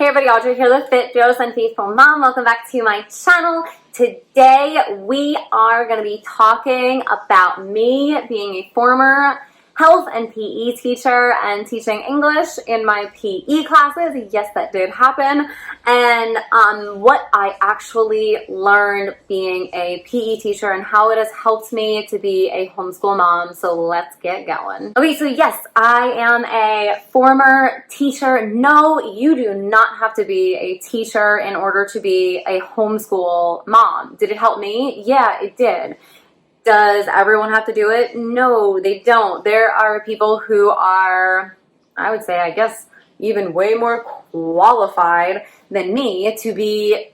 Hey everybody, Audrey here, the Fit, Fearless, and Faithful Mom. Welcome back to my channel. Today we are going to be talking about me being a former health and PE teacher and teaching English in my PE classes. Yes, that did happen. And what I actually learned being a PE teacher and how it has helped me to be a homeschool mom. So let's get going. Okay, so yes, I am a former teacher. No, you do not have to be a teacher in order to be a homeschool mom. Did it help me? Yeah, it did. Does everyone have to do it? No, they don't. There are people who are, I would say, I guess, even way more qualified than me to be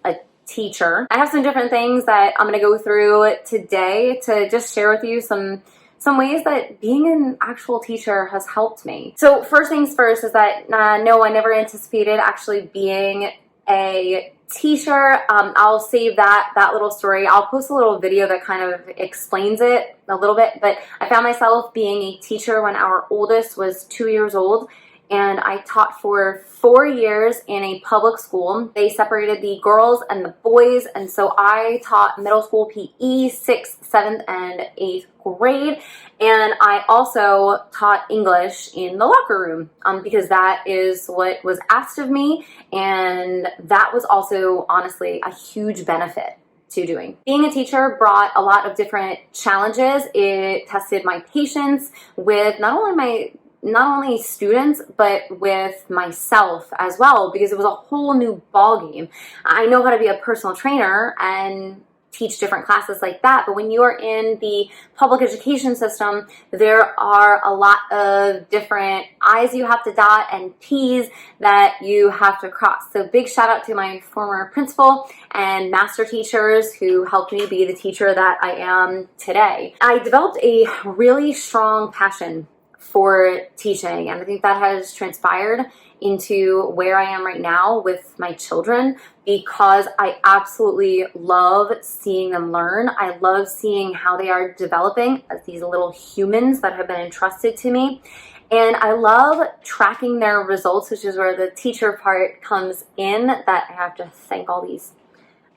a teacher. I have some different things that I'm going to go through today to just share with you some ways that being an actual teacher has helped me. So first things first is that no, I never anticipated actually being a teacher. I'll save that little story. I'll post a little video that kind of explains it a little bit, but I found myself being a teacher when our oldest was 2 years old, and I taught for 4 years in a public school. They separated the girls and the boys, and so I taught middle school PE, 6th, 7th, and 8th grade, and I also taught English in the locker room because that is what was asked of me, and that was also honestly a huge benefit to doing. Being a teacher brought a lot of different challenges. It tested my patience with not only students, but with myself as well, because it was a whole new ballgame. I know how to be a personal trainer and teach different classes like that, but when you are in the public education system, there are a lot of different I's you have to dot and T's that you have to cross. So big shout out to my former principal and master teachers who helped me be the teacher that I am today. I developed a really strong passion for teaching, and I think that has transpired into where I am right now with my children, because I absolutely love seeing them learn. I love seeing how they are developing as these little humans that have been entrusted to me. And I love tracking their results, which is where the teacher part comes in, that I have to thank all these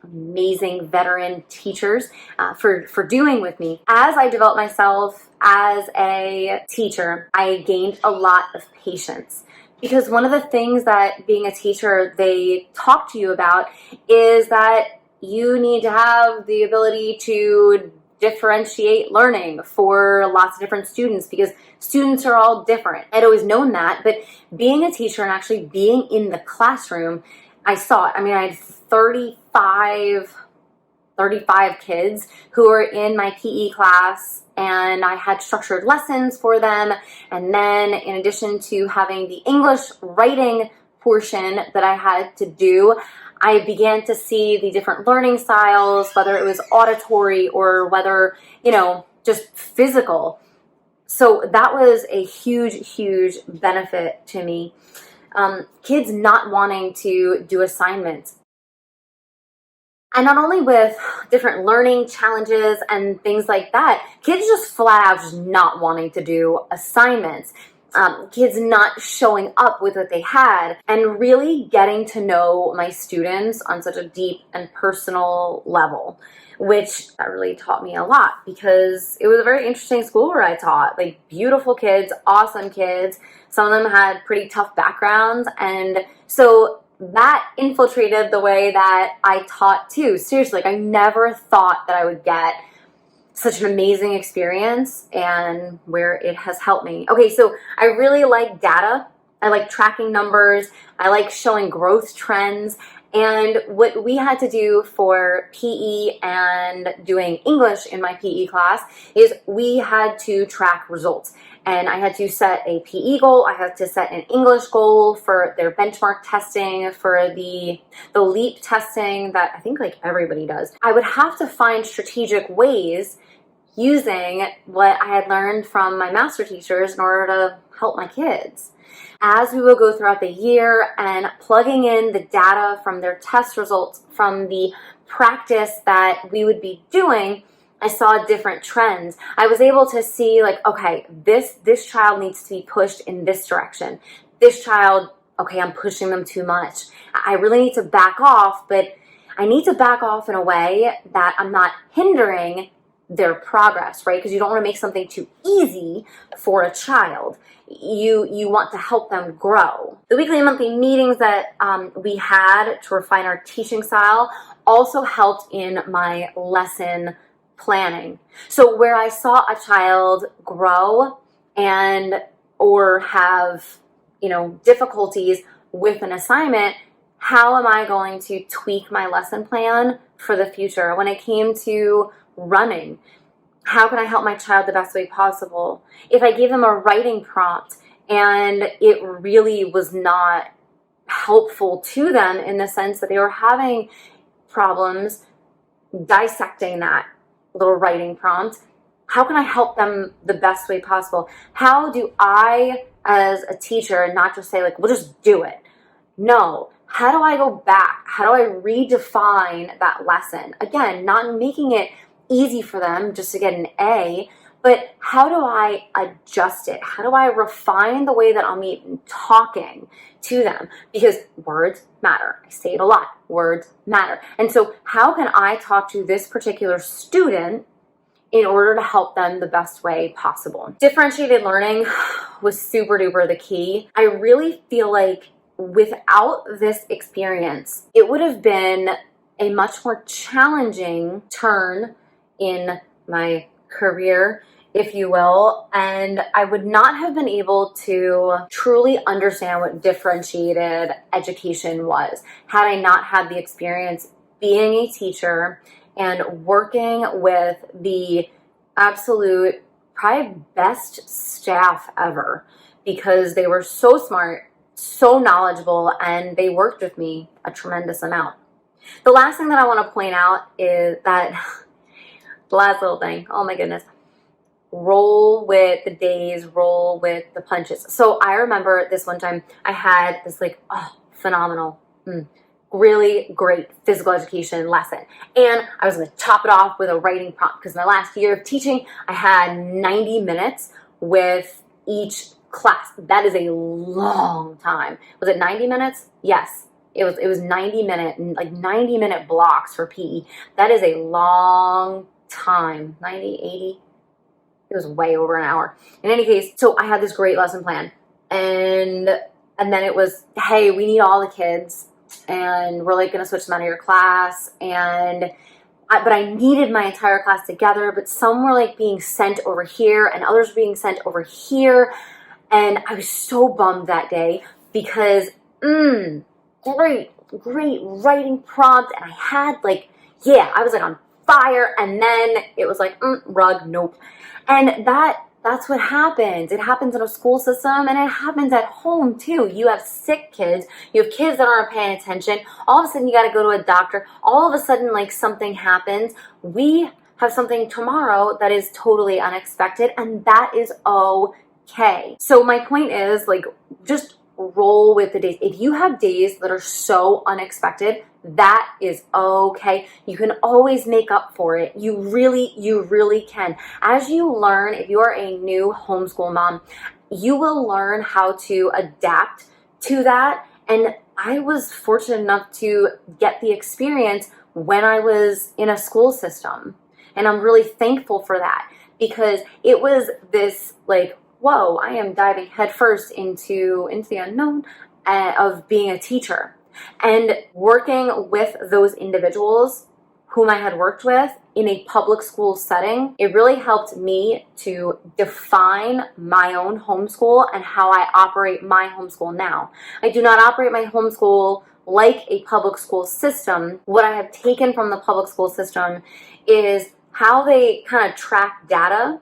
amazing veteran teachers for doing with me. As I developed myself as a teacher, I gained a lot of patience, because one of the things that being a teacher they talk to you about is that you need to have the ability to differentiate learning for lots of different students, because students are all different. I'd always known that, but being a teacher and actually being in the classroom, I saw it. I mean, I had 35 kids who were in my PE class, and I had structured lessons for them. And then in addition to having the English writing portion that I had to do, I began to see the different learning styles, whether it was auditory or whether, just physical. So that was a huge benefit to me. Kids not wanting to do assignments. And not only with different learning challenges and things like that, kids just flat out just not wanting to do assignments. Kids not showing up with what they had, and really getting to know my students on such a deep and personal level, which that really taught me a lot, because it was a very interesting school where I taught. Like, beautiful kids, awesome kids. Some of them had pretty tough backgrounds, and so that infiltrated the way that I taught too. Seriously, I never thought that I would get such an amazing experience, and where it has helped me. Okay, so I really like data. I like tracking numbers. I like showing growth trends. And what we had to do for PE and doing English in my PE class is we had to track results. And I had to set a PE goal. I had to set an English goal for their benchmark testing, for the LEAP testing that I think like everybody does. I would have to find strategic ways using what I had learned from my master teachers in order to help my kids. As we would go throughout the year and plugging in the data from their test results, from the practice that we would be doing, I saw different trends. I was able to see, like, okay, this child needs to be pushed in this direction. This child okay, I'm pushing them too much. I really need to back off, but I need to back off in a way that I'm not hindering their progress, right? Because you don't want to make something too easy for a child. You want to help them grow. The weekly and monthly meetings that we had to refine our teaching style also helped in my lesson planning. So where I saw a child grow and or have, difficulties with an assignment, how am I going to tweak my lesson plan for the future? When it came to running, how can I help my child the best way possible? If I gave them a writing prompt and it really was not helpful to them in the sense that they were having problems dissecting that little writing prompt, how can I help them the best way possible? How do I, as a teacher, not just say, we'll just do it? No. How do I go back? How do I redefine that lesson? Again, not making it easy for them just to get an A, but how do I adjust it? How do I refine the way that I'm even talking to them? Because words matter. I say it a lot. Words matter. And so how can I talk to this particular student in order to help them the best way possible? Differentiated learning was super duper the key. I really feel like without this experience, it would have been a much more challenging turn in my career, if you will, and I would not have been able to truly understand what differentiated education was had I not had the experience being a teacher and working with the absolute, probably best staff ever, because they were so smart, so knowledgeable, and they worked with me a tremendous amount. The last thing that I want to point out is that the last little thing, oh my goodness, roll with the days, roll with the punches. So I remember this one time I had this phenomenal, really great physical education lesson. And I was going to top it off with a writing prompt because my last year of teaching, I had 90 minutes with each class. That is a long time. Was it 90 minutes? Yes. It was 90 minute blocks for PE. That is a long time. 90, 80. It was way over an hour. In any case, so I had this great lesson plan. And then it was, hey, we need all the kids and we're going to switch them out of your class. But I needed my entire class together, but some were being sent over here and others were being sent over here. And I was so bummed that day because, great writing prompt. And I had I was on fire. And then it was rug, nope. And that's what happens. It happens in a school system and it happens at home too. You have sick kids. You have kids that aren't paying attention. All of a sudden you got to go to a doctor. All of a sudden something happens. We have something tomorrow that is totally unexpected, and that is okay. So my point is just roll with the days. If you have days that are so unexpected, that is okay. You can always make up for it. You really can. As you learn, if you are a new homeschool mom, you will learn how to adapt to that. And I was fortunate enough to get the experience when I was in a school system. And I'm really thankful for that because it was this whoa, I am diving headfirst into the unknown of being a teacher. And working with those individuals whom I had worked with in a public school setting, it really helped me to define my own homeschool and how I operate my homeschool now. I do not operate my homeschool like a public school system. What I have taken from the public school system is how they kind of track data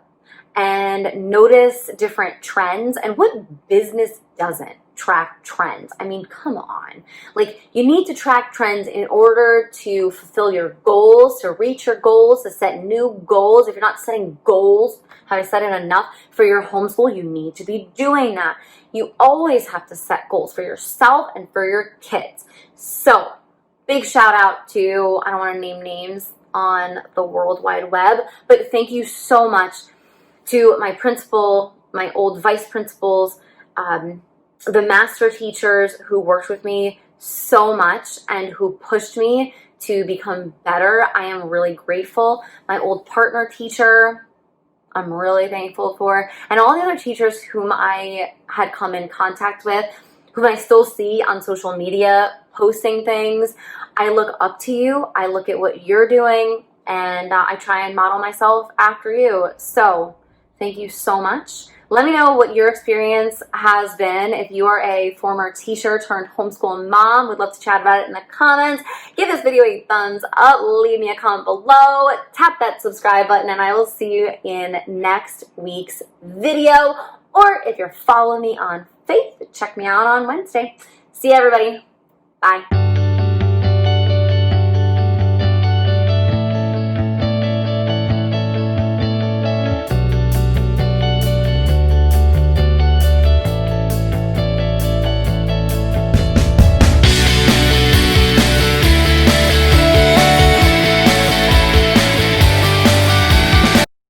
and notice different trends. And what business doesn't track trends? I mean, come on. You need to track trends in order to fulfill your goals, to reach your goals, to set new goals. If you're not setting goals, have I said it enough, for your homeschool, you need to be doing that. You always have to set goals for yourself and for your kids. So, big shout out to, I don't want to name names on the World Wide Web, but thank you so much to my principal, my old vice principals, the master teachers who worked with me so much and who pushed me to become better. I am really grateful. My old partner teacher, I'm really thankful for, and all the other teachers whom I had come in contact with, whom I still see on social media posting things. I look up to you. I look at what you're doing, and I try and model myself after you. So thank you so much. Let me know what your experience has been. If you are a former teacher turned homeschool mom, would love to chat about it in the comments. Give this video a thumbs up, leave me a comment below, tap that subscribe button, and I will see you in next week's video. Or if you're following me on Faith, check me out on Wednesday. See you, everybody. Bye.